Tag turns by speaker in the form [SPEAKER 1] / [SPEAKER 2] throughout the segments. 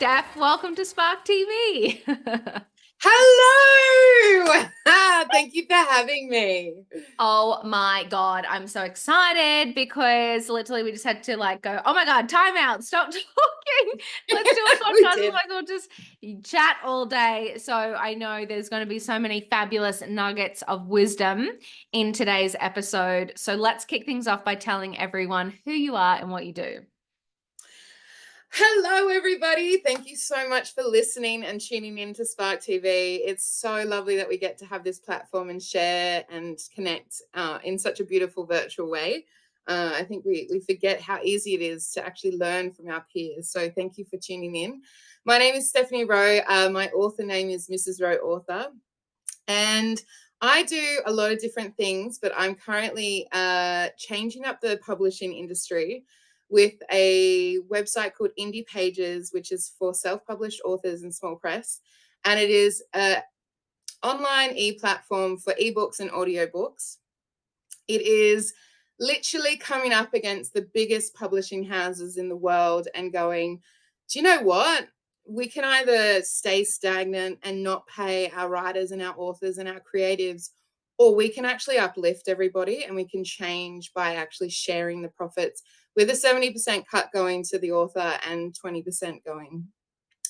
[SPEAKER 1] Steph. Welcome to Spark TV.
[SPEAKER 2] Hello! Thank you for having me.
[SPEAKER 1] Oh my God, I'm so excited because literally we just had to go, oh my God, time out, stop talking. Let's do a
[SPEAKER 2] We
[SPEAKER 1] podcast.
[SPEAKER 2] did.
[SPEAKER 1] We'll just chat all day. So I know there's going to be so many fabulous nuggets of wisdom in today's episode. So let's kick things off by telling everyone who you are and what you do.
[SPEAKER 2] Hello, everybody. Thank you so much for listening and tuning in to Spark TV. It's so lovely that we get to have this platform and share and connect in such a beautiful virtual way. I think we forget how easy it is to actually learn from our peers. So thank you for tuning in. My name is Stephanie Rowe. My author name is Mrs. Rowe Author. And I do a lot of different things, but I'm currently changing up the publishing industry with a website called Indie Pages, which is for self-published authors and small press. And it is an online e-platform for ebooks and audiobooks. It is literally coming up against the biggest publishing houses in the world and going, do you know what? We can either stay stagnant and not pay our writers and our authors and our creatives, or we can actually uplift everybody and we can change by actually sharing the profits with a 70% cut going to the author and 20% going,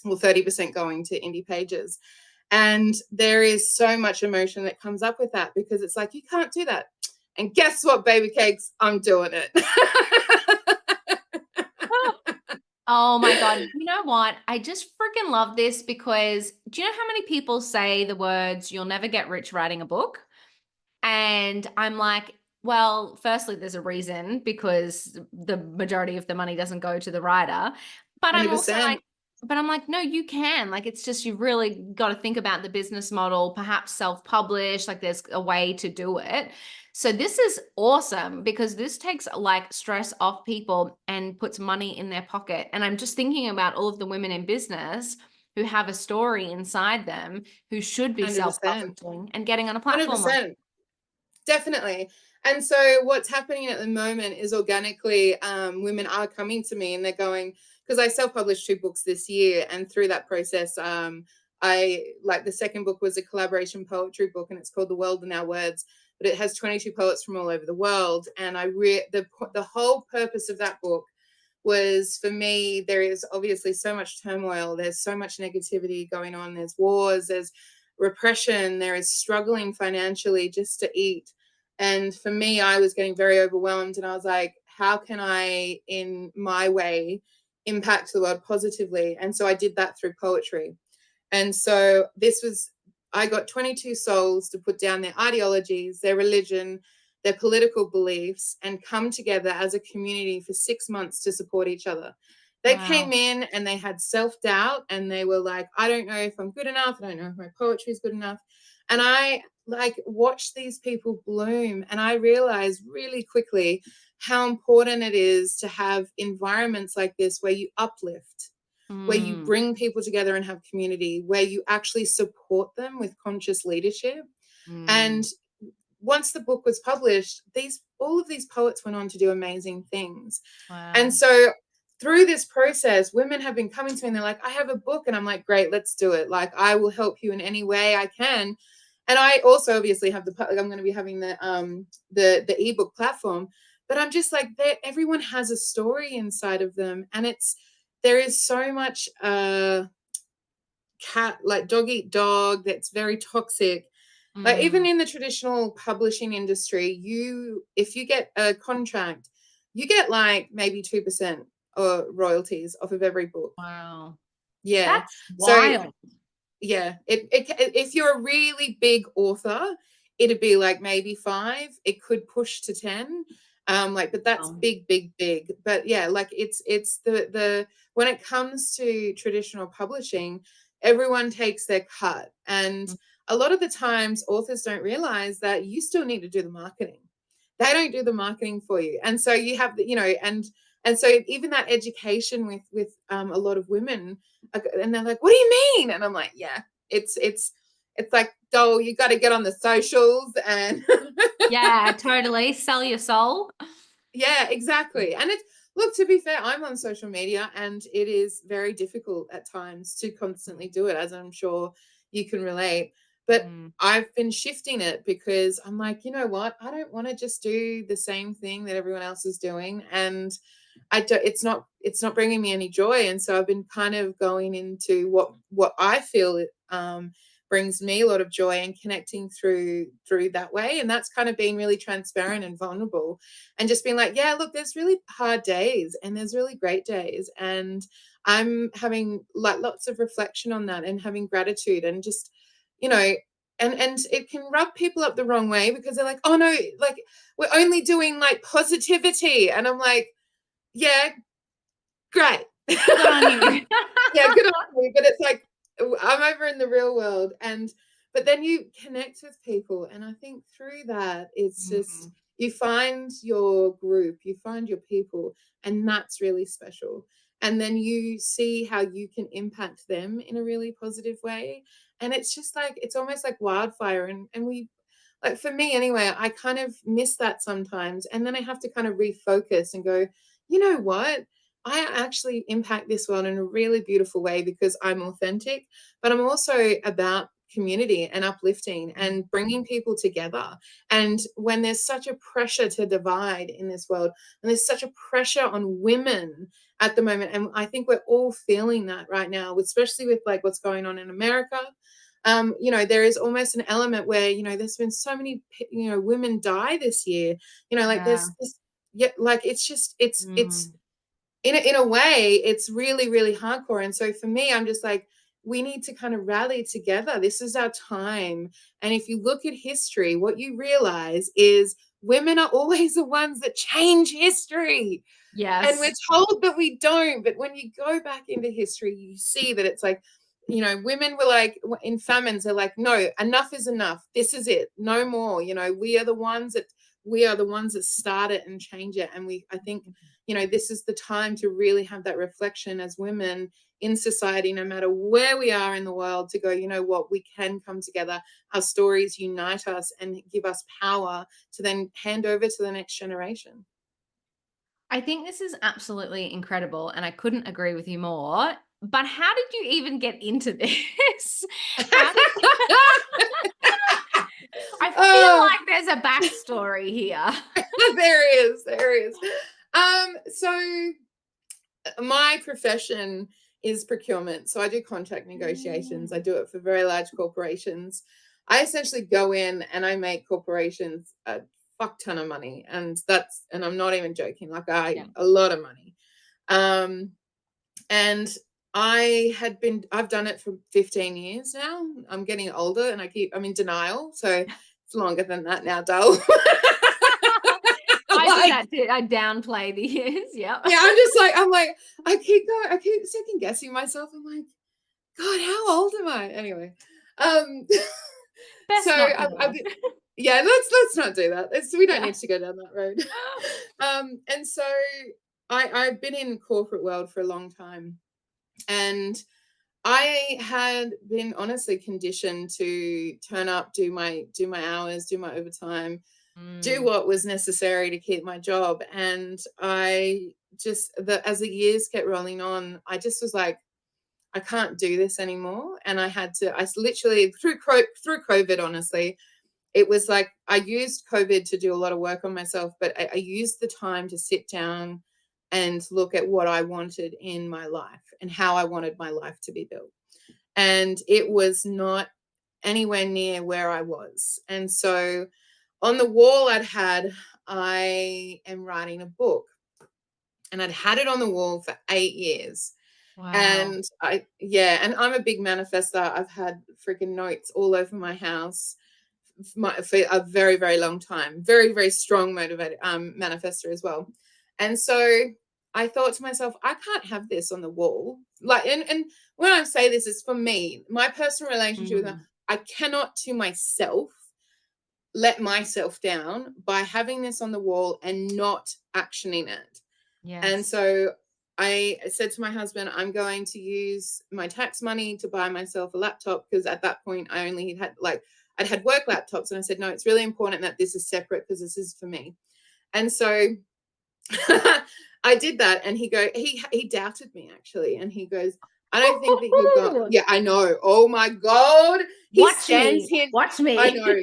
[SPEAKER 2] well, 30% going to Indie Pages. And there is so much emotion that comes up with that because it's like, you can't do that. And guess what, baby cakes? I'm doing it.
[SPEAKER 1] Oh my God. You know what? I just freaking love this because do you know how many people say the words, you'll never get rich writing a book? And I'm like, well, firstly, there's a reason because the majority of the money doesn't go to the writer. But I'm also
[SPEAKER 2] 100%.
[SPEAKER 1] like, no, you can. Like, it's just you've really got to think about the business model, perhaps self-publish, like there's a way to do it. So this is awesome because this takes stress off people and puts money in their pocket. And I'm just thinking about all of the women in business who have a story inside them who should be
[SPEAKER 2] 100%.
[SPEAKER 1] self-publishing and getting on a platform like
[SPEAKER 2] 100%. Definitely. And so what's happening at the moment is organically women are coming to me and they're going, because I self-published 2 books this year. And through that process, I like the second book was a collaboration poetry book and it's called The World in Our Words, but it has 22 poets from all over the world. And the whole purpose of that book was, for me, there is obviously so much turmoil. There's so much negativity going on. There's wars, there's repression, there is struggling financially just to eat. And for me, I was getting very overwhelmed and I was like, how can I, in my way, impact the world positively? And so I did that through poetry. And so I got 22 souls to put down their ideologies, their religion, their political beliefs, and come together as a community for 6 months to support each other. They came in and they had self-doubt and they were like, I don't know if I'm good enough. I don't know if my poetry is good enough. And I watched these people bloom. And I realized really quickly how important it is to have environments like this where you uplift, where you bring people together and have community, where you actually support them with conscious leadership. And once the book was published, all of these poets went on to do amazing things.
[SPEAKER 1] Wow.
[SPEAKER 2] And so through this process, women have been coming to me and they're like, I have a book. And I'm like, great, let's do it. Like, I will help you in any way I can. And I also obviously have I'm going to be having the ebook platform, but I'm just like, everyone has a story inside of them. And there is so much dog eat dog that's very toxic. Like, even in the traditional publishing industry, if you get a contract, you get like maybe 2% or royalties off of every book.
[SPEAKER 1] Wow.
[SPEAKER 2] Yeah.
[SPEAKER 1] That's wild.
[SPEAKER 2] So yeah, if you're a really big author, it'd be like maybe 5. It could push to 10. But that's big. But yeah, like it's the when it comes to traditional publishing, everyone takes their cut. And a lot of the times authors don't realize that you still need to do the marketing. They don't do the marketing for you. And so you have and so even that education with a lot of women, and they're like, what do you mean? And I'm like, yeah, it's like, oh, you got to get on the socials and
[SPEAKER 1] yeah, totally. Sell your soul.
[SPEAKER 2] Yeah, exactly. And it's Look, to be fair, I'm on social media and it is very difficult at times to constantly do it, as I'm sure you can relate. But
[SPEAKER 1] Mm,
[SPEAKER 2] I've been shifting it because I'm like, you know what? I don't want to just do the same thing that everyone else is doing. And I don't, it's not bringing me any joy. And so I've been kind of going into what I feel brings me a lot of joy and connecting through that way. And that's kind of being really transparent and vulnerable and just being like, yeah, look, there's really hard days and there's really great days. And I'm having like lots of reflection on that and having gratitude and just, you know, and it can rub people up the wrong way because they're like, oh no, like we're only doing like positivity. And I'm like, yeah, great.
[SPEAKER 1] good on you.
[SPEAKER 2] Yeah, good on you. But it's like I'm over in the real world, and but then you connect with people, and I think through that, it's just
[SPEAKER 1] Mm,
[SPEAKER 2] you find your group, you find your people, and that's really special. And then you see how you can impact them in a really positive way. And it's just like it's almost like wildfire. And we like for me anyway, I kind of miss that sometimes. And then I have to kind of refocus and go, you know what? I actually impact this world in a really beautiful way because I'm authentic, but I'm also about community and uplifting
[SPEAKER 1] mm,
[SPEAKER 2] and bringing people together. And when there's such a pressure to divide in this world, and there's such a pressure on women at the moment, and I think we're all feeling that right now, especially with like what's going on in America. You know, there is almost an element where, you know, there's been so many, you know, women die this year, you know, like
[SPEAKER 1] yeah.
[SPEAKER 2] there's this, yeah, like it's just, it's,
[SPEAKER 1] Mm,
[SPEAKER 2] in a way, it's really, really hardcore. And so for me, I'm just like, we need to kind of rally together. This is our time. And if you look at history, what you realize is women are always the ones that change history. And we're
[SPEAKER 1] yes.
[SPEAKER 2] told that we don't, but when you go back into history, you see that it's like, you know, women were like in famines, they're like, no, enough is enough. This is it. No more. You know, we are the ones that start it and change it. And I think, you know, this is the time to really have that reflection as women in society, no matter where we are in the world, to go, you know what, we can come together. Our stories unite us and give us power to then hand over to the next generation.
[SPEAKER 1] I think this is absolutely incredible, and I couldn't agree with you more. But how did you even get into this? How did I feel
[SPEAKER 2] Oh,
[SPEAKER 1] like there's a backstory here.
[SPEAKER 2] there is. So my profession is procurement. So I do contract negotiations. I
[SPEAKER 1] Mm,
[SPEAKER 2] do it for very large corporations. I essentially go in and I make corporations a fuck ton of money. And I'm not even joking, like
[SPEAKER 1] yeah.
[SPEAKER 2] a lot of money. Um, and I've done it for 15 years now. I'm getting older and I'm in denial. So it's longer than that now, dull.
[SPEAKER 1] I do
[SPEAKER 2] Like,
[SPEAKER 1] that too. I downplay the years. Yep.
[SPEAKER 2] yeah, I'm like, I keep going, I keep second guessing myself. I'm like, God, how old am I? Anyway, um, so
[SPEAKER 1] Best not to
[SPEAKER 2] I've
[SPEAKER 1] know.
[SPEAKER 2] been, yeah, we not do that. We don't
[SPEAKER 1] Yeah.
[SPEAKER 2] need to go down that road. And so I've been in corporate world for a long time, and I had been honestly conditioned to turn up, do my hours, do my overtime, do
[SPEAKER 1] Mm,
[SPEAKER 2] what was necessary to keep my job. And I just as the years kept rolling on, I just was like, I can't do this anymore. And I literally through COVID, honestly, it was like I used COVID to do a lot of work on myself, but I used the time to sit down and look at what I wanted in my life and how I wanted my life to be built. And it was not anywhere near where I was. And so on the wall I am writing a book, and I'd had it on the wall for 8 years.
[SPEAKER 1] wow.
[SPEAKER 2] And and I'm a big manifester. I've had freaking notes all over my house for a very, very long time. Very, very strong motivated manifester as well. And so I thought to myself, I can't have this on the wall. Like, and when I say this, is for me, my personal relationship with
[SPEAKER 1] Mm,
[SPEAKER 2] I cannot to myself let myself down by having this on the wall and not actioning it. And
[SPEAKER 1] yes.
[SPEAKER 2] so I said to my husband, I'm going to use my tax money to buy myself a laptop, because at that point I only had like I'd had work laptops, and I said, no, it's really important that this is separate because this is for me. And so I did that, and he doubted me actually, and he goes, "I don't think that you'll go."
[SPEAKER 1] Ooh,
[SPEAKER 2] Yeah, I know. Oh my God. He
[SPEAKER 1] watch
[SPEAKER 2] stands
[SPEAKER 1] me.
[SPEAKER 2] here.
[SPEAKER 1] Watch
[SPEAKER 2] I
[SPEAKER 1] me.
[SPEAKER 2] know.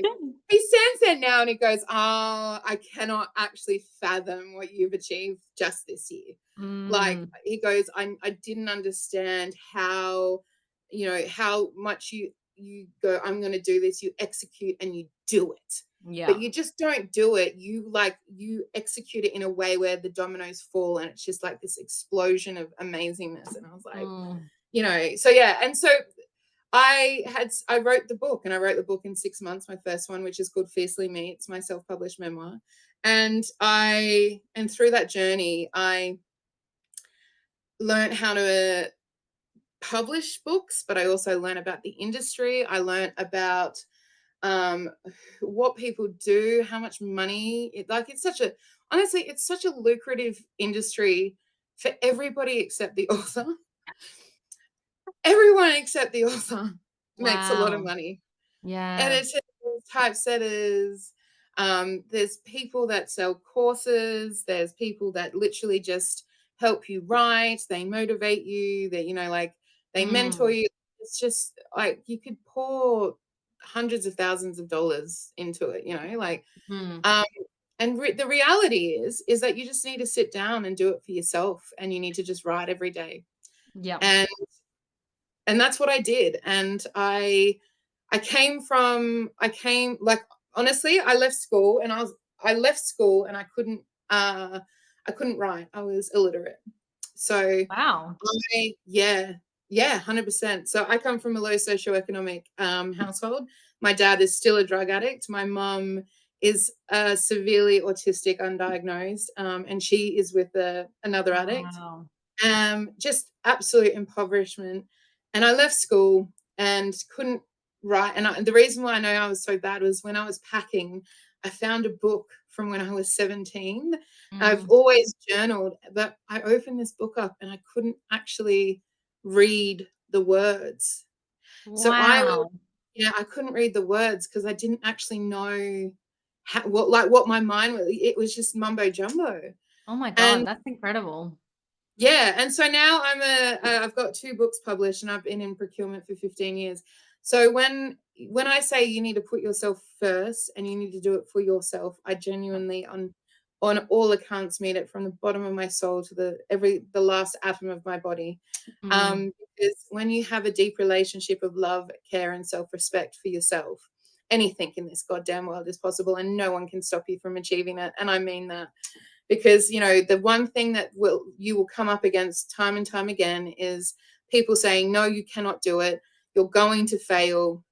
[SPEAKER 2] He stands there now and he goes, "Oh, I cannot actually fathom what you've achieved just this year." Like
[SPEAKER 1] Mm,
[SPEAKER 2] he goes, I didn't understand how, how much you go, I'm gonna do this, you execute and you do it. But
[SPEAKER 1] yeah.
[SPEAKER 2] you just don't do it. You execute it in a way where the dominoes fall and it's just like this explosion of amazingness. And I was like,
[SPEAKER 1] Mm,
[SPEAKER 2] so yeah. And so I wrote the book, and I wrote the book in 6 months, my first one, which is called Fiercely Me. It's my self-published memoir. And through that journey, I learned how to publish books, but I also learned about the industry. I learned about um, what people do, how much money it's such a honestly, it's such a lucrative industry for everybody except the author. Everyone except the author makes a lot of
[SPEAKER 1] wow.
[SPEAKER 2] money.
[SPEAKER 1] Yeah.
[SPEAKER 2] Editors, typesetters, there's people that sell courses, there's people that literally just help you write, they motivate you, like they mentor
[SPEAKER 1] Mm,
[SPEAKER 2] you. It's just like you could pour hundreds of thousands of dollars into it,
[SPEAKER 1] mm,
[SPEAKER 2] um, and the reality is that you just need to sit down and do it for yourself, and you need to just write every day.
[SPEAKER 1] yeah.
[SPEAKER 2] And that's what I did. And I came like, honestly, I left school and I couldn't write. I was illiterate. So
[SPEAKER 1] Wow.
[SPEAKER 2] yeah, 100%. So I come from a low socioeconomic household. My dad is still a drug addict. My mum is severely autistic, undiagnosed, and she is with another addict.
[SPEAKER 1] Wow.
[SPEAKER 2] Just absolute impoverishment. And I left school and couldn't write. And the reason why I know I was so bad was when I was packing, I found a book from when I was 17. I've
[SPEAKER 1] Mm,
[SPEAKER 2] always journaled, but I opened this book up and I couldn't actually read the words. So
[SPEAKER 1] wow.
[SPEAKER 2] I couldn't read the words because I didn't actually know what my mind was. It was just mumbo jumbo.
[SPEAKER 1] Oh my
[SPEAKER 2] And
[SPEAKER 1] God, that's incredible.
[SPEAKER 2] yeah, and so now I've got 2 books published, and I've been in procurement for 15 years. So when I say you need to put yourself first and you need to do it for yourself, I genuinely on all accounts mean it from the bottom of my soul to the last atom of my body.
[SPEAKER 1] Mm,
[SPEAKER 2] Because when you have a deep relationship of love, care, and self-respect for yourself, anything in this goddamn world is possible, and no one can stop you from achieving it. And I mean that because the one thing that you will come up against time and time again is people saying, no, you cannot do it, you're going to fail,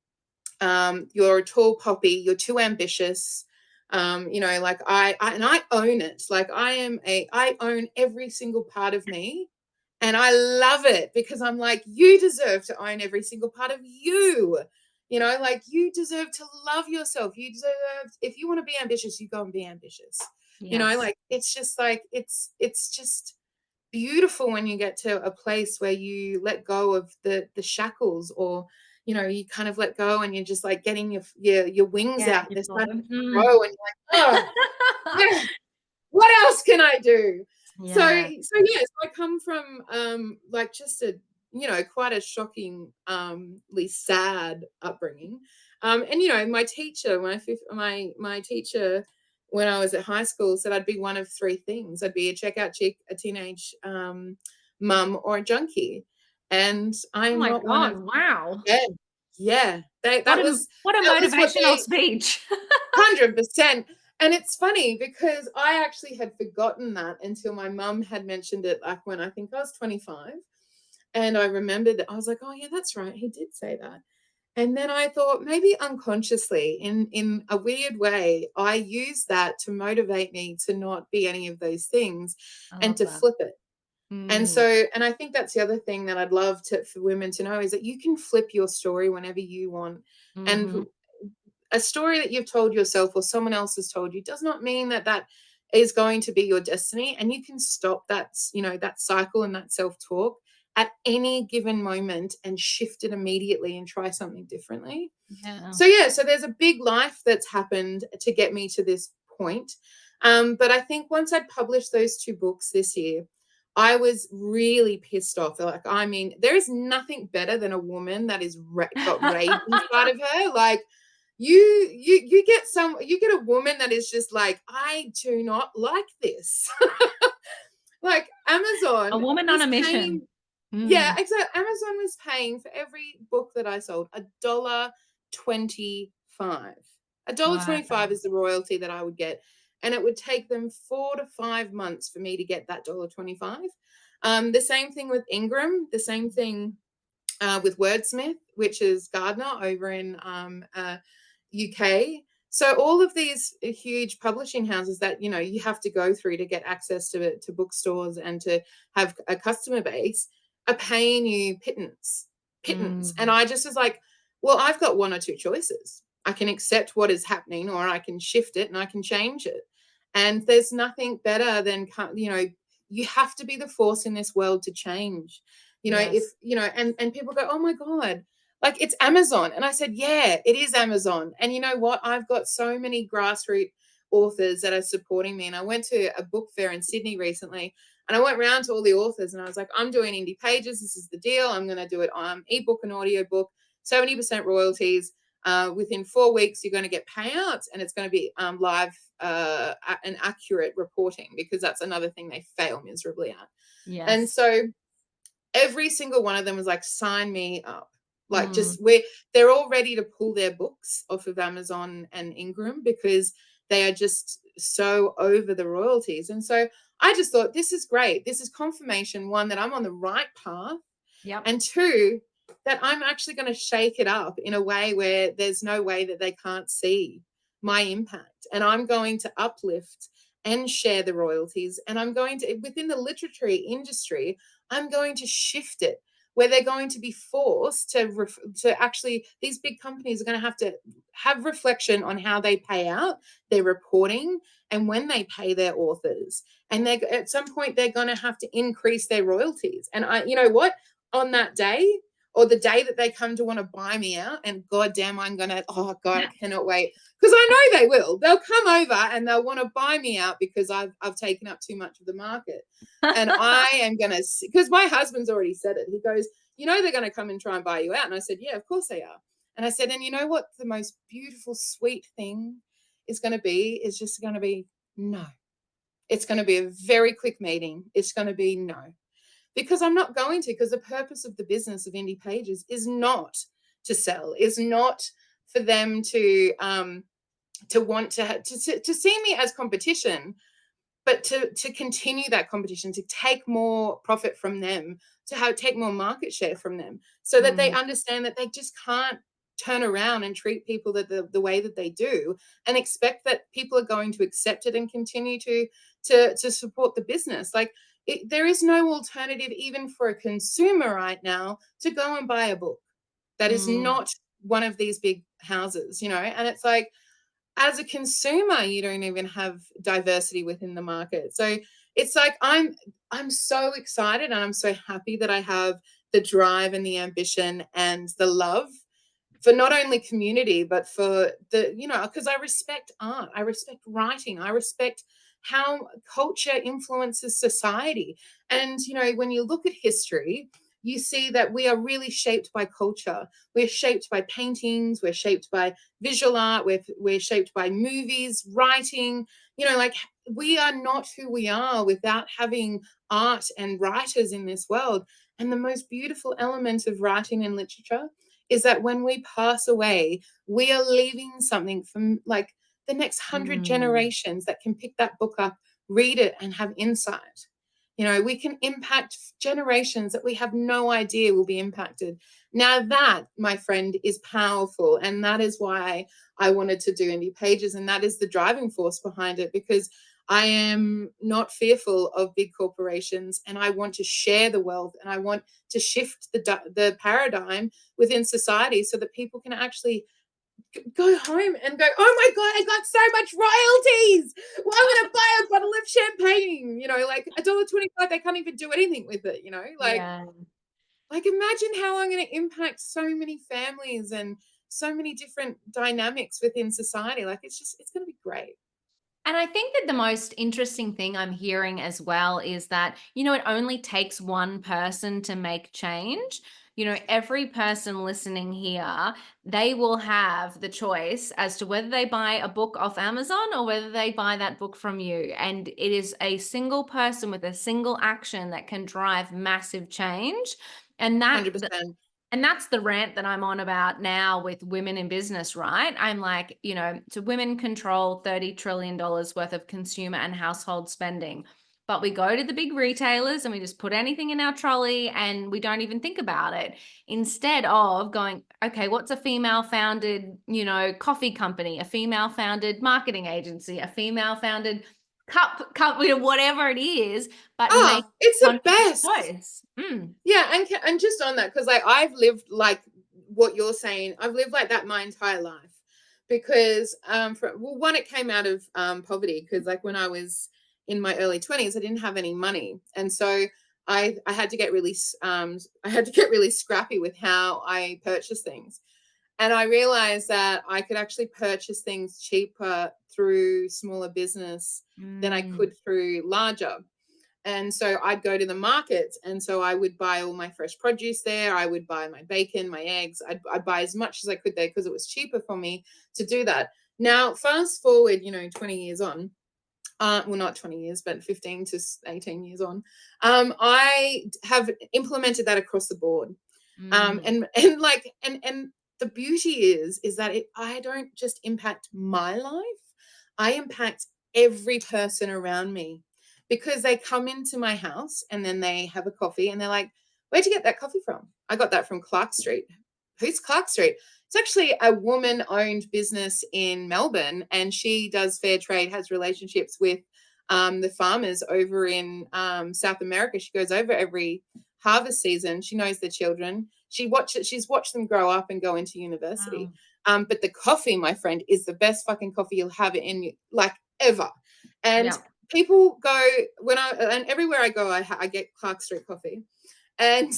[SPEAKER 2] you're a tall poppy, you're too ambitious. Like I own it. Like I own every single part of me, and I love it because I'm like, you deserve to own every single part of you. Like you deserve to love yourself. You deserve, if you want to be ambitious, you go and be ambitious.
[SPEAKER 1] yes.
[SPEAKER 2] Like it's just like it's just beautiful when you get to a place where you let go of the shackles, or you kind of let go and you're just like getting your wings
[SPEAKER 1] Yeah,
[SPEAKER 2] out,
[SPEAKER 1] you
[SPEAKER 2] they're
[SPEAKER 1] sort
[SPEAKER 2] starting
[SPEAKER 1] of.
[SPEAKER 2] to grow, and you're like, oh yeah, what else can I do? So
[SPEAKER 1] Yeah.
[SPEAKER 2] yes, I come from like just a quite a shockingly sad upbringing. And my teacher, my teacher when I was at high school said I'd be one of 3 things. I'd be a checkout chick, a teenage mum, or a junkie. And
[SPEAKER 1] Oh
[SPEAKER 2] I'm
[SPEAKER 1] my
[SPEAKER 2] not one of.
[SPEAKER 1] God, wow.
[SPEAKER 2] Yeah, yeah.
[SPEAKER 1] What a
[SPEAKER 2] That was what
[SPEAKER 1] motivational
[SPEAKER 2] they.
[SPEAKER 1] speech.
[SPEAKER 2] 100%. And it's funny because I actually had forgotten that until my mum had mentioned it, like when I think I was 25. And I remembered that I was like, oh yeah, that's right. He did say that. And then I thought maybe unconsciously, in a weird way, I used that to motivate me to not be any of those things
[SPEAKER 1] I
[SPEAKER 2] and
[SPEAKER 1] love
[SPEAKER 2] to
[SPEAKER 1] that.
[SPEAKER 2] flip it. And
[SPEAKER 1] Mm,
[SPEAKER 2] so, and I think that's the other thing that I'd love for women to know is that you can flip your story whenever you want. And
[SPEAKER 1] mhm.
[SPEAKER 2] a story that you've told yourself or someone else has told you does not mean that that is going to be your destiny, and you can stop that cycle and that self-talk at any given moment and shift it immediately and try something differently.
[SPEAKER 1] Yeah.
[SPEAKER 2] So yeah, so there's a big life that's happened to get me to this point. But I think once I'd published those 2 books this year, I was really pissed off. Like, I mean, there is nothing better than a woman that is got rage inside of her. Like, you get a woman that is just like, I do not like this. Like
[SPEAKER 1] A
[SPEAKER 2] Amazon
[SPEAKER 1] woman on
[SPEAKER 2] was
[SPEAKER 1] a mission.
[SPEAKER 2] paying, yeah,
[SPEAKER 1] Mm,
[SPEAKER 2] exactly. Amazon was paying for every book that I sold $1.25.
[SPEAKER 1] wow.
[SPEAKER 2] $1.25 is the royalty that I would get. And it would take them 4 to 5 months for me to get that $1.25. The same thing with Ingram, the same thing with Wordsmith, which is Gardner over in UK. So all of these huge publishing houses that you have to go through to get access to bookstores and to have a customer base are paying you pittance. And
[SPEAKER 1] Mm,
[SPEAKER 2] I just was like, well, I've got one or two choices. I can accept what is happening, or I can shift it and I can change it. And there's nothing better than you have to be the force in this world to change. If
[SPEAKER 1] yes.
[SPEAKER 2] and people go, oh my God, like it's Amazon. And I said, yeah, it is Amazon. And you know what? I've got so many grassroots authors that are supporting me. And I went to a book fair in Sydney recently, and I went around to all the authors and I was like, I'm doing indie pages. This is the deal. I'm going to do it on ebook and audiobook, 70% royalties. Within 4 weeks, you're going to get payouts, and it's going to be live and accurate reporting, because that's another thing they fail miserably at. And
[SPEAKER 1] Yes.
[SPEAKER 2] so every single one of them was like, sign me up. Like,
[SPEAKER 1] Mm,
[SPEAKER 2] just where they're all ready to pull their books off of Amazon and Ingram because they are just so over the royalties. And so I just thought, this is great. This is confirmation, one, that I'm on the right path,
[SPEAKER 1] yep.
[SPEAKER 2] and two, that I'm actually going to shake it up in a way where there's no way that they can't see my impact. And I'm going to uplift and share the royalties. And I'm going to, within the literary industry, I'm going to shift it where they're going to be forced to actually, these big companies are going to have reflection on how they pay out their reporting and when they pay their authors. And they, at some point, they're going to have to increase their royalties. And you know what? On that day, or the day that they come to want to buy me out, and goddamn, oh God, I cannot wait, because I know they will. They'll come over and they'll want to buy me out because I've taken up too much of the market. And I am going to, because my husband's already said it. He goes, they're going to come and try and buy you out. And I said, yeah, of course they are. And I said, and you know what? The most beautiful, sweet thing is just going to be no. It's going to be a very quick meeting. It's going to be no, because I'm not going to, because the purpose of the business of Indie Pages is not to sell, is not for them to want to see me as competition, but to continue that competition, to take more profit from them, to take more market share from them, so that they
[SPEAKER 1] Mm,
[SPEAKER 2] understand that they just can't turn around and treat people the way that they do, and expect that people are going to accept it and continue to support the business. Like, there is no alternative, even for a consumer right now, to go and buy a book that is
[SPEAKER 1] mm,
[SPEAKER 2] not one of these big houses, and it's like, as a consumer, you don't even have diversity within the market. So it's like, I'm so excited, and I'm so happy that I have the drive and the ambition and the love for not only community, but for because I respect art, I respect writing, I respect how culture influences society. And when you look at history, you see that we are really shaped by culture. We're shaped by paintings, we're shaped by visual art, we're shaped by movies, writing. Like, we are not who we are without having art and writers in this world. And the most beautiful element of writing and literature is that when we pass away, we are leaving something from, like, the next 100
[SPEAKER 1] mm,
[SPEAKER 2] generations that can pick that book up, read it, and have insight. We can impact generations that we have no idea will be impacted. Now, that, my friend, is powerful. And that is why I wanted to do Indie Pages. And that is the driving force behind it, because I am not fearful of big corporations, and I want to share the wealth, and I want to shift the paradigm within society, so that people can actually go home and go, oh my God, I got so much royalties. Well, I'm going to buy a bottle of champagne, like $1.25. They can't even do anything with it,
[SPEAKER 1] yeah.
[SPEAKER 2] like imagine how I'm going to impact so many families and so many different dynamics within society. Like, it's going to be great.
[SPEAKER 1] And I think that the most interesting thing I'm hearing as well is that, it only takes one person to make change. Every person listening here, they will have the choice as to whether they buy a book off Amazon or whether they buy that book from you. And it is a single person with a single action that can drive massive change. And that
[SPEAKER 2] 100%.
[SPEAKER 1] and that's the rant that I'm on about now with women in business, right? I'm like, so women control $30 trillion worth of consumer and household spending. But we go to the big retailers and we just put anything in our trolley and we don't even think about it. Instead of going, okay, what's a female founded, coffee company, a female founded marketing agency, a female founded cup, whatever it is, but make
[SPEAKER 2] Oh, it's the
[SPEAKER 1] conscious
[SPEAKER 2] best.
[SPEAKER 1] choice. Mm.
[SPEAKER 2] Yeah, and just on that, because like I've lived like what you're saying, I've lived like that my entire life. Because well, one, it came out of poverty, because like when I was in my early 20s, I didn't have any money, and so I had to get really I had to get really scrappy with how I purchase things. And I realized that I could actually purchase things cheaper through smaller business than I
[SPEAKER 1] Mm.
[SPEAKER 2] could through larger. And so I'd go to the markets, and so I would buy all my fresh produce there. I would buy my bacon, my eggs. I'd buy as much as I could there because it was cheaper for me to do that. Now, fast forward, 20 years on, well, not 20 years, but 15 to 18 years on, I have implemented that across the board.
[SPEAKER 1] Mm.
[SPEAKER 2] And like, and the beauty is that I don't just impact my life, I impact every person around me, because they come into my house and then they have a coffee and they're like, where'd you get that coffee from? I got that from Clark Street. Who's Clark Street? It's actually a woman owned business in Melbourne, and she does fair trade, has relationships with the farmers over in South America. She goes over every harvest season. She knows the children. She's watched them grow up and go into university.
[SPEAKER 1] Wow.
[SPEAKER 2] But the coffee, my friend, is the best fucking coffee you'll have in like ever. And
[SPEAKER 1] Yeah.
[SPEAKER 2] people go and everywhere I go, I get Clark Street coffee. And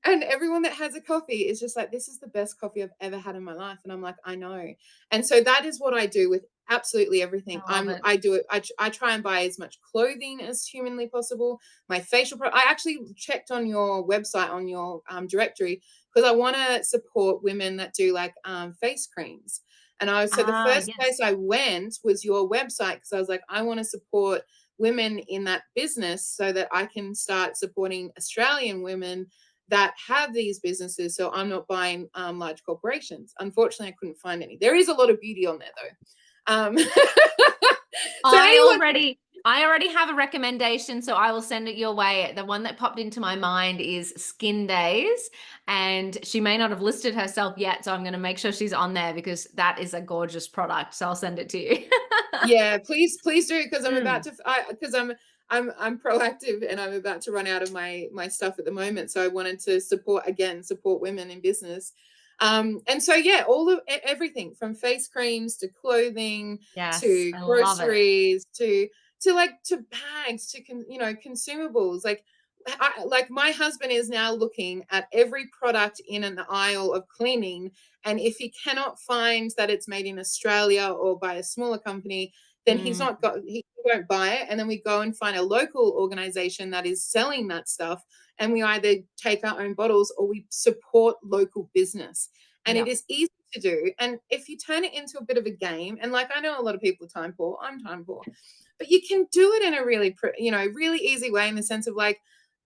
[SPEAKER 2] and everyone that has a coffee is just like, this is the best coffee I've ever had in my life. And I'm like, I know. And so that is what I do with absolutely everything.
[SPEAKER 1] I love it.
[SPEAKER 2] I do it. I try and buy as much clothing as humanly possible. My I actually checked on your website, on your directory, because I want to support women that do like face creams. And so the
[SPEAKER 1] Ah,
[SPEAKER 2] first
[SPEAKER 1] yes.
[SPEAKER 2] place I went was your website, because I was like, I want to support women in that business so that I can start supporting Australian women that have these businesses. So I'm not buying large corporations. Unfortunately, I couldn't find any. There is a lot of beauty on there though. So
[SPEAKER 1] I
[SPEAKER 2] anyone,
[SPEAKER 1] already I already have a recommendation, so I will send it your way. The one that popped into my mind is Skin Days, and she may not have listed herself yet, so I'm going to make sure she's on there because that is a gorgeous product. So I'll send it to you.
[SPEAKER 2] yeah, please do, because I'm about
[SPEAKER 1] Mm,
[SPEAKER 2] to because I'm proactive, and I'm about to run out of my stuff at the moment. So I wanted to support women in business. And so yeah, all of everything from face creams to clothing
[SPEAKER 1] yes,
[SPEAKER 2] to
[SPEAKER 1] I love it.
[SPEAKER 2] groceries to like to bags to consumables. Like my husband is now looking at every product in an aisle of cleaning, and if he cannot find that it's made in Australia or by a smaller company, then
[SPEAKER 1] Mm,
[SPEAKER 2] he won't buy it. And then we go and find a local organization that is selling that stuff, and we either take our own bottles or we support local business. And it
[SPEAKER 1] yeah.
[SPEAKER 2] is easy to do. And if you turn it into a bit of a game, and like I know a lot of people are time poor, I'm time poor, but you can do it in a really easy way, in the sense of like,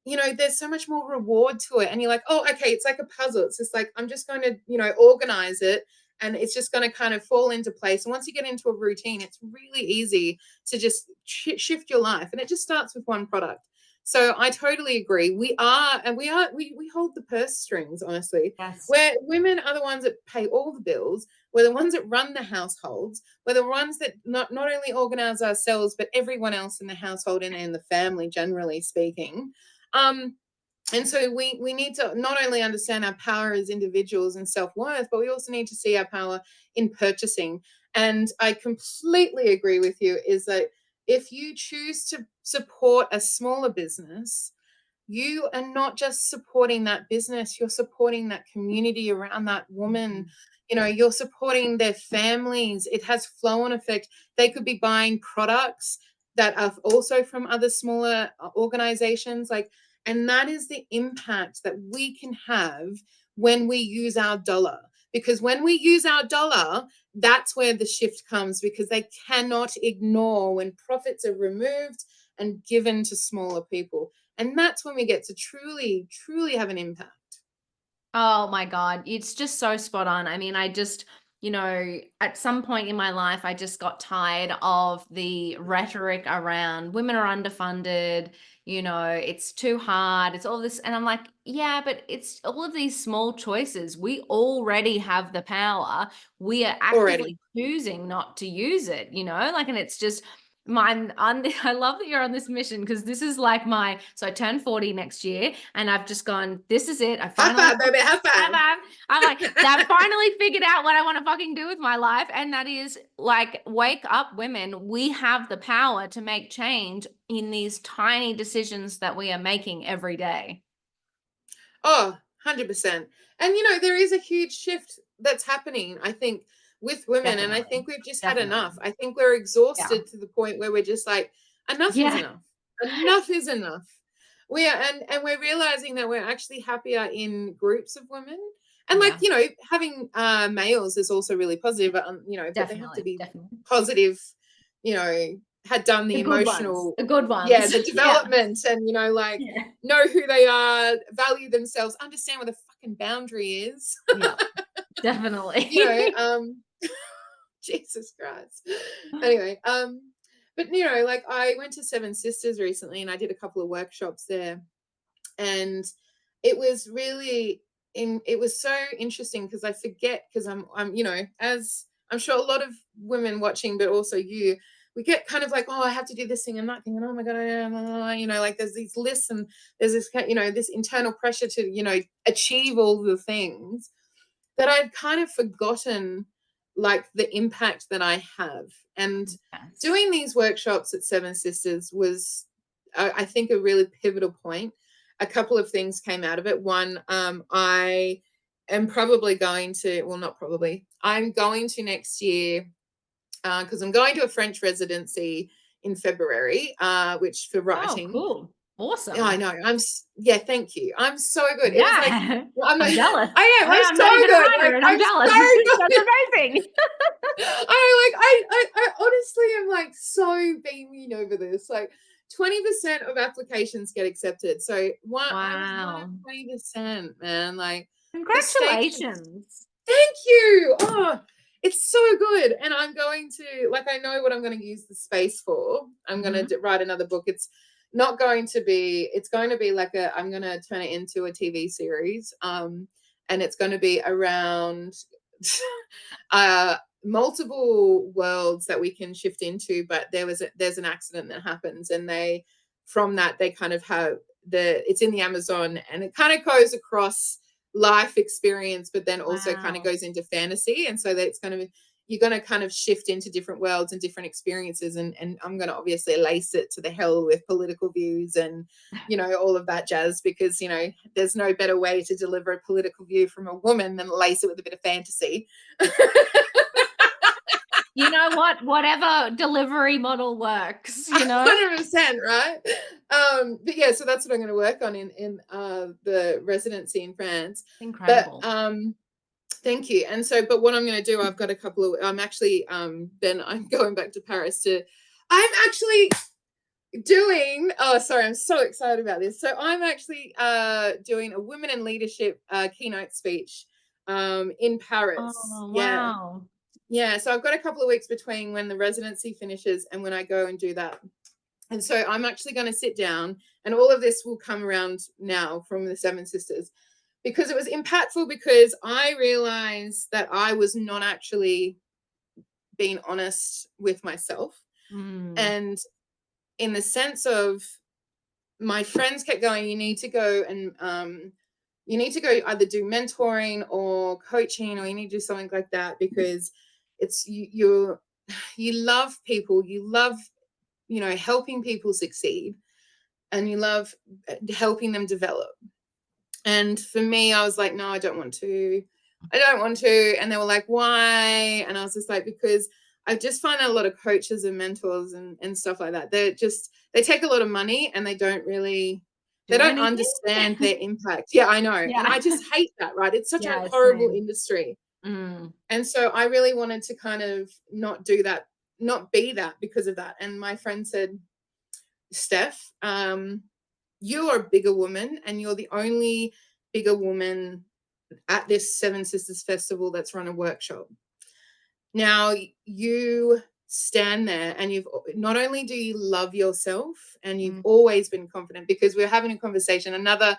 [SPEAKER 2] there's so much more reward to it. And you're like, oh, okay, it's like a puzzle. It's just like, I'm just going to, organize it, and it's just going to kind of fall into place. And once you get into a routine, it's really easy to just shift your life. And it just starts with one product. So I totally agree. We hold the purse strings, honestly.
[SPEAKER 1] Yes.
[SPEAKER 2] Where women are the ones that pay all the bills, we're the ones that run the households, we're the ones that not only organize ourselves, but everyone else in the household and in the family, generally speaking. Um, and so we need to not only understand our power as individuals and self-worth, but we also need to see our power in purchasing. And I completely agree with you, is that if you choose to support a smaller business, you are not just supporting that business, you're supporting that community around that woman.
[SPEAKER 1] Mhm.
[SPEAKER 2] You're supporting their families. It has flow on effect. They could be buying products that are also from other smaller organizations. And that is the impact that we can have when we use our dollar. Because when we use our dollar, that's where the shift comes, because they cannot ignore when profits are removed and given to smaller people. And that's when we get to truly, truly have an impact.
[SPEAKER 1] Oh my God. It's just so spot on. I mean, at some point in my life, I just got tired of the rhetoric around women are underfunded, it's too hard, it's all this. And I'm like, yeah, but it's all of these small choices. We already have the power. We are
[SPEAKER 2] Already.
[SPEAKER 1] actively choosing not to use it, and it's just, I love that you're on this mission, because this is like so I turn 40 next year, and I've just gone, this is it. I
[SPEAKER 2] High
[SPEAKER 1] finally
[SPEAKER 2] five, baby, high
[SPEAKER 1] have
[SPEAKER 2] five.
[SPEAKER 1] I'm like, I finally figured out what I want to fucking do with my life. And that is like, wake up, women. We have the power to make change in these tiny decisions that we are making every day.
[SPEAKER 2] Oh, 100%. And there is a huge shift that's happening, I think, with women. And I
[SPEAKER 1] Definitely.
[SPEAKER 2] think we've just had
[SPEAKER 1] Definitely.
[SPEAKER 2] enough. I think we're
[SPEAKER 1] Yeah.
[SPEAKER 2] exhausted to the point where we're just like, enough is
[SPEAKER 1] Yeah.
[SPEAKER 2] enough. Enough is enough. We are, and we're realizing that we're actually happier in groups of women. And
[SPEAKER 1] Yeah.
[SPEAKER 2] having males is also really positive, but they have to
[SPEAKER 1] Definitely.
[SPEAKER 2] be
[SPEAKER 1] Definitely.
[SPEAKER 2] positive, you know, had done the
[SPEAKER 1] The good ones.
[SPEAKER 2] emotional,
[SPEAKER 1] The good
[SPEAKER 2] yeah,
[SPEAKER 1] ones.
[SPEAKER 2] the
[SPEAKER 1] Yeah.
[SPEAKER 2] development, and
[SPEAKER 1] Yeah.
[SPEAKER 2] know who they are, value themselves, understand what the fucking boundary is.
[SPEAKER 1] Yeah. Definitely.
[SPEAKER 2] you know, um, Jesus Christ. Anyway, but I went to Seven Sisters recently, and I did a couple of workshops there, and it was really it was so interesting, because I forget, because I'm as I'm sure a lot of women watching, but also you, we get kind of like, oh, I have to do this thing and that thing, and oh my god, there's these lists, and there's this this internal pressure to achieve all the things, that I'd kind of forgotten the impact that I have. And
[SPEAKER 1] Yes.
[SPEAKER 2] doing these workshops at Seven Sisters was, I think, a really pivotal point. A couple of things came out of it. One, I am probably going to, well, not probably, I'm going to next year, because I'm going to a French residency in February, which for
[SPEAKER 1] Oh,
[SPEAKER 2] writing.
[SPEAKER 1] cool.
[SPEAKER 2] Yeah, I
[SPEAKER 1] Awesome.
[SPEAKER 2] know. Yeah, thank you. I'm so good. It was like,
[SPEAKER 1] Yeah.
[SPEAKER 2] I'm
[SPEAKER 1] I'm jealous.
[SPEAKER 2] I am. I'm
[SPEAKER 1] I'm not
[SPEAKER 2] so
[SPEAKER 1] even a
[SPEAKER 2] good.
[SPEAKER 1] writer, and I'm
[SPEAKER 2] I'm
[SPEAKER 1] jealous.
[SPEAKER 2] so
[SPEAKER 1] That's
[SPEAKER 2] good.
[SPEAKER 1] amazing.
[SPEAKER 2] I honestly am so beaming over this. 20% of applications get accepted. So I was one of
[SPEAKER 1] Wow.
[SPEAKER 2] 20%, man. The stakes.
[SPEAKER 1] Congratulations.
[SPEAKER 2] Thank you. Oh, it's so good. And I'm going to, I know what I'm going to use the space for. I'm going
[SPEAKER 1] Mhm.
[SPEAKER 2] to write another book. It's not going to be, it's going to be I'm going to turn it into a TV series. And it's going to be around multiple worlds that we can shift into. But there's an accident that happens, and from that, they kind of have it's in the Amazon, and it kind of goes across life experience, but then also kind of
[SPEAKER 1] Wow.
[SPEAKER 2] goes into fantasy. And so that you're going to kind of shift into different worlds and different experiences. And I'm going to obviously lace it to the hell with political views and, all of that jazz, because, there's no better way to deliver a political view from a woman than lace it with a bit of fantasy.
[SPEAKER 1] You know what? Whatever delivery model works,
[SPEAKER 2] 100%, right? But yeah, so that's what I'm going to work on in the residency in France. But
[SPEAKER 1] Incredible.
[SPEAKER 2] thank you. And so, but what I'm going to do, I've got a couple of, I'm actually, then I'm going back to Paris I'm actually doing, oh, sorry, I'm so excited about this. So I'm actually doing a women in leadership keynote speech in Paris.
[SPEAKER 1] Oh,
[SPEAKER 2] Yeah.
[SPEAKER 1] wow.
[SPEAKER 2] Yeah. So I've got a couple of weeks between when the residency finishes and when I go and do that. And so I'm actually going to sit down, and all of this will come around now from the Seven Sisters, because it was impactful, because I realized that I was not actually being honest with myself.
[SPEAKER 1] Mm.
[SPEAKER 2] And in the sense of, my friends kept going, you need to go and you need to go either do mentoring or coaching, or you need to do something like that, because it's you love people, you love helping people succeed, and you love helping them develop. And for me, I was like, no, I don't want to. I don't want to. And they were like, why? And I was just like, because I just find that a lot of coaches and mentors and stuff like that, they take a lot of money and they
[SPEAKER 1] Do
[SPEAKER 2] don't
[SPEAKER 1] anything?
[SPEAKER 2] understand their impact. Yeah, I know. And
[SPEAKER 1] Yeah.
[SPEAKER 2] I just hate that, right? It's such a
[SPEAKER 1] Yeah,
[SPEAKER 2] horrible
[SPEAKER 1] same.
[SPEAKER 2] industry.
[SPEAKER 1] Mm.
[SPEAKER 2] And so I really wanted to kind of not do that, not be that because of that. And my friend said, Steph, you're a bigger woman and you're the only bigger woman at this Seven Sisters Festival that's run a workshop. Now you stand there and you've not only do you love yourself and you've
[SPEAKER 1] Mm.
[SPEAKER 2] always been confident, because we were having a conversation, another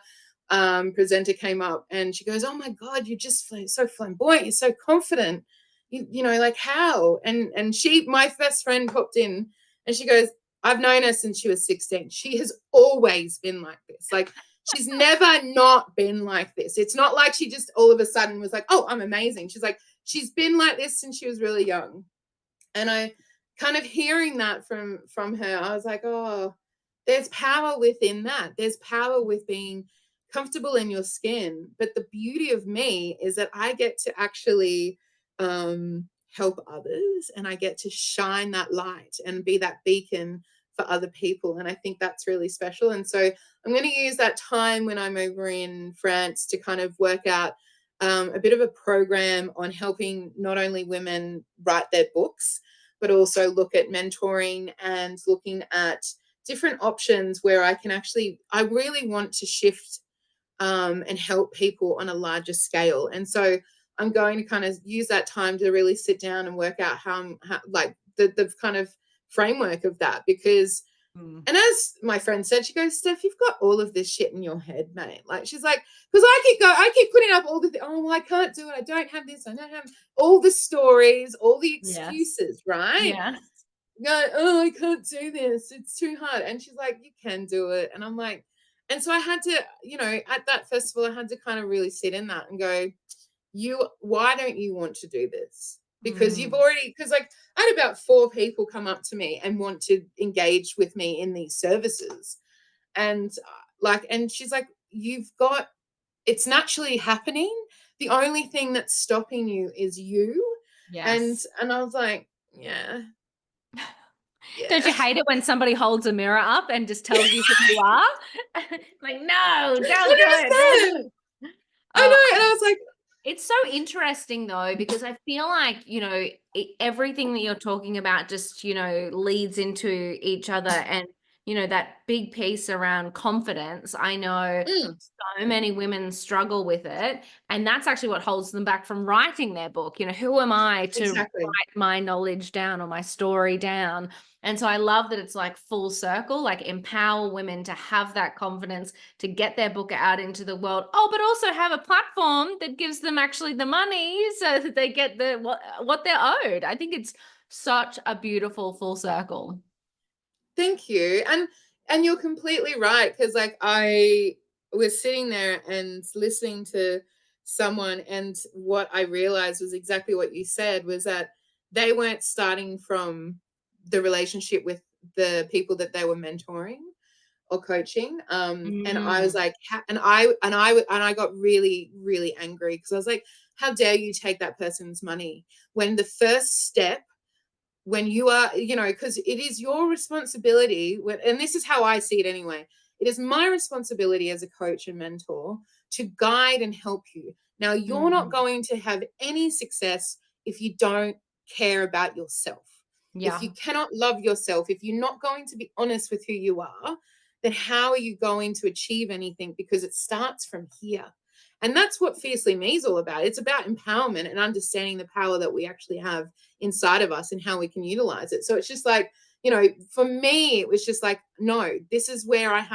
[SPEAKER 2] presenter came up and she goes, oh my God, you're just so flamboyant, you're so confident, you know, like how? And my best friend popped in and she goes, I've known her since she was 16. She has always been like this. Like she's never not been like this. It's not like she just all of a sudden was like, oh, I'm amazing. She's like, she's been like this since she was really young. And I kind of hearing that from her, I was like, oh, there's power within that. There's power with being comfortable in your skin. But the beauty of me is that I get to actually help others, and I get to shine that light and be that beacon for other people. And I think that's really special. And so I'm going to use that time when I'm over in France to kind of work out a bit of a program on helping not only women write their books, but also look at mentoring and looking at different options where I really want to shift and help people on a larger scale. And so I'm going to kind of use that time to really sit down and work out how like the kind of framework of that, because
[SPEAKER 1] Mm.
[SPEAKER 2] and as my friend said, she goes, Steph, you've got all of this shit in your head, mate. Like she's like, because I keep putting up all the oh, well, I can't do it. I don't have this. I don't have all the stories, all the
[SPEAKER 1] Yes.
[SPEAKER 2] excuses, right?
[SPEAKER 1] Yes.
[SPEAKER 2] Go, oh, I can't do this. It's too hard. And she's like, you can do it. And I'm like, and so I had to, you know, at that festival, I had to kind of really sit in that and go, why don't you want to do this? Because
[SPEAKER 1] Mm.
[SPEAKER 2] because like I had about 4 people come up to me and want to engage with me in these services. And and she's like, it's naturally happening. The only thing that's stopping you is you. And
[SPEAKER 1] Yes.
[SPEAKER 2] I was like, yeah,
[SPEAKER 1] Don't you
[SPEAKER 2] yeah.
[SPEAKER 1] hate it when somebody holds a mirror up and just tells you who you are? Like, no, don't do it.
[SPEAKER 2] 100%. I
[SPEAKER 1] Oh,
[SPEAKER 2] know. And I was like,
[SPEAKER 1] it's so interesting though, because I feel like, everything that you're talking about just, leads into each other. And, that big piece around confidence, I know
[SPEAKER 2] mm,
[SPEAKER 1] so many women struggle with it. And that's actually what holds them back from writing their book. Who am I to
[SPEAKER 2] exactly.
[SPEAKER 1] write my knowledge down or my story down? And so I love that it's like full circle, like empower women to have that confidence to get their book out into the world. Oh, but also have a platform that gives them actually the money so that they get what they're owed. I think it's such a beautiful full circle.
[SPEAKER 2] Thank you. And you're completely right, because like I was sitting there and listening to someone, and what I realized was exactly what you said, was that they weren't starting from the relationship with the people that they were mentoring or coaching. And I was
[SPEAKER 1] Mm,
[SPEAKER 2] like, and I got really, really angry, because I was like, how dare you take that person's money when the first step, when you are, because it is your responsibility, and this is how I see it anyway. It is my responsibility as a coach and mentor to guide and help you. Now, you're not
[SPEAKER 1] mm,
[SPEAKER 2] going to have any success if you don't care about yourself. If
[SPEAKER 1] yeah,
[SPEAKER 2] you cannot love yourself, if you're not going to be honest with who you are, then how are you going to achieve anything? Because it starts from here. And that's what Fiercely Me is all about. It's about empowerment and understanding the power that we actually have inside of us and how we can utilize it. So it's just like, for me, it was just like, no, this is where I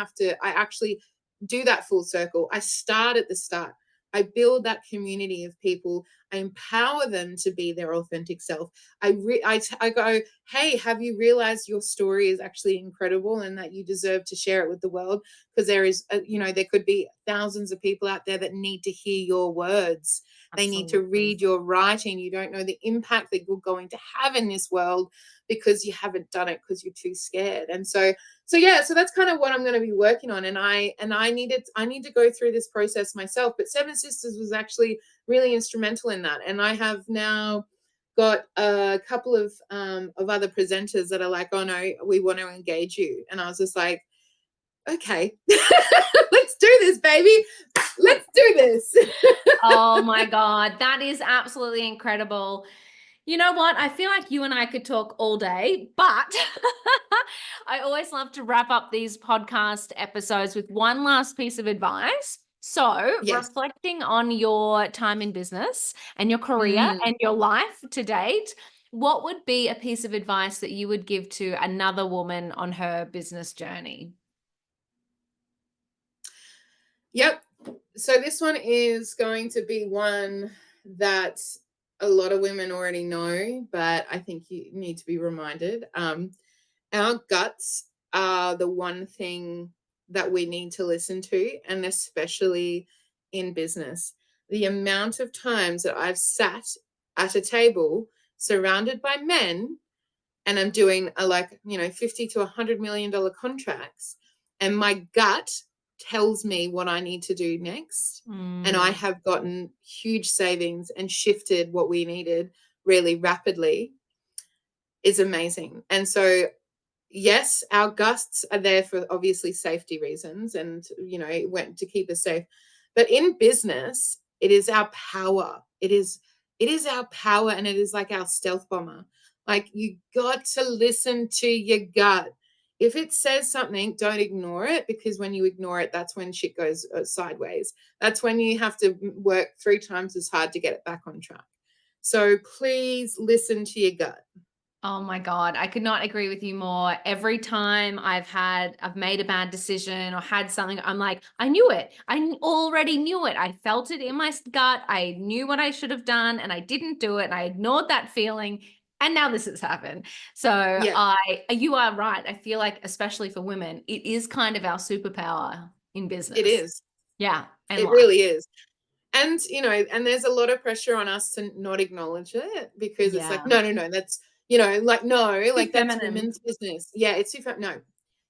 [SPEAKER 2] actually do that full circle. I start at the start. I build that community of people. I empower them to be their authentic self. I go, hey, have you realized your story is actually incredible and that you deserve to share it with the world? Because there could be thousands of people out there that need to hear your words. They need to
[SPEAKER 1] absolutely.
[SPEAKER 2] read your writing. You don't know the impact that you're going to have in this world, because you haven't done it because you're too scared. And so yeah, so that's kind of what I'm going to be working on. And I need to go through this process myself, but Seven Sisters was actually really instrumental in that. And I have now got a couple of other presenters that are like, oh no, we want to engage you. And I was just like, okay, let's do this, baby. Let's do this.
[SPEAKER 1] Oh my God, that is absolutely incredible. You know what? I feel like you and I could talk all day, but I always love to wrap up these podcast episodes with one last piece of advice. So,
[SPEAKER 2] Yes.
[SPEAKER 1] reflecting on your time in business and your career
[SPEAKER 2] Mm.
[SPEAKER 1] and your life to date, what would be a piece of advice that you would give to another woman on her business journey?
[SPEAKER 2] Yep. So this one is going to be one that a lot of women already know, but I think you need to be reminded. Our guts are the one thing that we need to listen to, and especially in business. The amount of times that I've sat at a table surrounded by men and I'm doing a, like, 50 to $100 million contracts, and my gut tells me what I need to do next. And I
[SPEAKER 1] Mm.
[SPEAKER 2] have gotten huge savings and shifted what we needed really rapidly is amazing. And so yes, our gusts are there for obviously safety reasons and went to keep us safe. But in business, it is our power. It is our power, and it is like our stealth bomber. Like, you got to listen to your gut. If it says something, don't ignore it, because when you ignore it, that's when shit goes sideways. That's when you have to work 3 times as hard to get it back on track. So please listen to your gut.
[SPEAKER 1] Oh my God, I could not agree with you more. Every time I've made a bad decision or had something, I'm like, I knew it. Already knew it. I felt it in my gut. I knew what I should have done and I didn't do it. And I ignored that feeling. And now this has happened. So
[SPEAKER 2] Yeah,
[SPEAKER 1] you are right. I feel like, especially for women, it is kind of our superpower in
[SPEAKER 2] it
[SPEAKER 1] business.
[SPEAKER 2] is.
[SPEAKER 1] Yeah. And
[SPEAKER 2] It
[SPEAKER 1] life.
[SPEAKER 2] really is. And and there's a lot of pressure on us to not acknowledge it, because it's like,
[SPEAKER 1] Yeah.
[SPEAKER 2] no, that's like, no,
[SPEAKER 1] Too
[SPEAKER 2] like, that's
[SPEAKER 1] feminine.
[SPEAKER 2] women's business. Yeah, it's too no,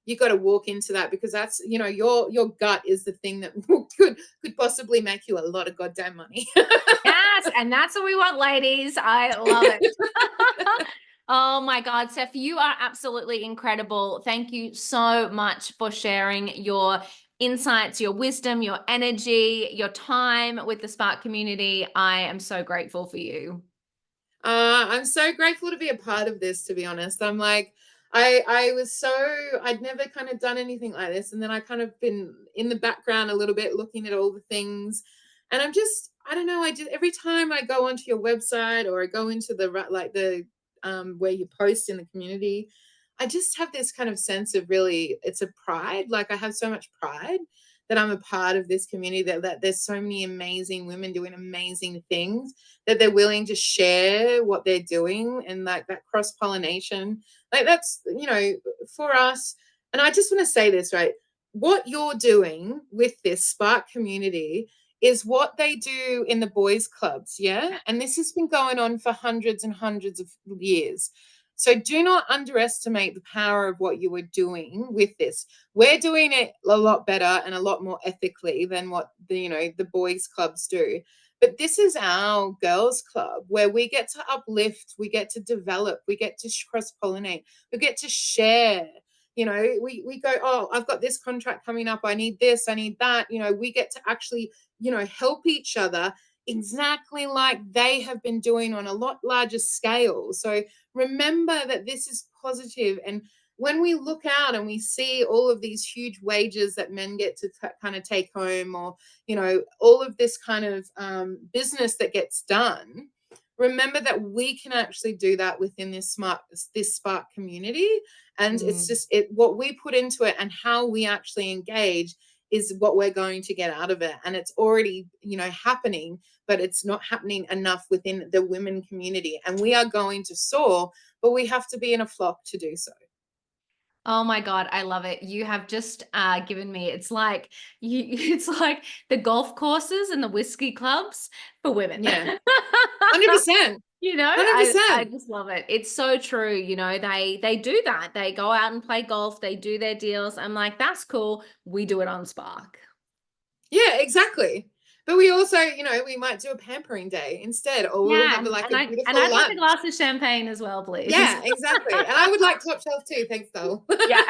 [SPEAKER 2] you got to walk into that, because that's your gut is the thing that could possibly make you a lot of goddamn money.
[SPEAKER 1] Yes, and that's what we want, ladies. I love it. Oh my God, Steph, you are absolutely incredible. Thank you so much for sharing your insights, your wisdom, your energy, your time with the Spark community. I am so grateful for you.
[SPEAKER 2] I'm so grateful to be a part of this, to be honest. I'm like, I was so, I'd never kind of done anything like this. And then I kind of been in the background a little bit, looking at all the things. And I don't know, I just, every time I go onto your website, or I go into where you post in the community, I just have this kind of sense of, really, it's a pride. Like, I have so much pride that I'm a part of this community, that there's so many amazing women doing amazing things, that they're willing to share what they're doing, and like that cross pollination, like, that's for us. And I just want to say this, right? What you're doing with this Spark community is what they do in the boys clubs, yeah, and this has been going on for hundreds and hundreds of years. So do not underestimate the power of what you are doing with this. We're doing it a lot better and a lot more ethically than what the boys clubs do. But this is our girls club, where we get to uplift, we get to develop, we get to cross pollinate, we get to share. We go, oh, I've got this contract coming up, I need this, I need that. We get to actually help each other, exactly like they have been doing on a lot larger scale. So remember that this is positive. And when we look out and we see all of these huge wages that men get to kind of take home, or all of this kind of business that gets done, remember that we can actually do that within this Spark community. And it's
[SPEAKER 1] Mm.
[SPEAKER 2] just what we put into it and how we actually engage is what we're going to get out of it. And it's already happening, but it's not happening enough within the women community. And we are going to soar, but we have to be in a flock to do so.
[SPEAKER 1] Oh my God, I love it. You have just given me, it's like it's like the golf courses and the whiskey clubs for women.
[SPEAKER 2] Yeah, 100%.
[SPEAKER 1] You know, I
[SPEAKER 2] 100%.
[SPEAKER 1] just love it. It's so true. You know, they do that. They go out and play golf. They do their deals. I'm like, that's cool. We do it on Spark.
[SPEAKER 2] Yeah, exactly. But we also, we might do a pampering day instead, or we'll
[SPEAKER 1] Yeah,
[SPEAKER 2] have like
[SPEAKER 1] and
[SPEAKER 2] a beautiful
[SPEAKER 1] I'd like a
[SPEAKER 2] lunch.
[SPEAKER 1] glass of champagne as well, please.
[SPEAKER 2] Yeah, exactly. And I would like top shelf too. Thanks, though.
[SPEAKER 1] Yeah.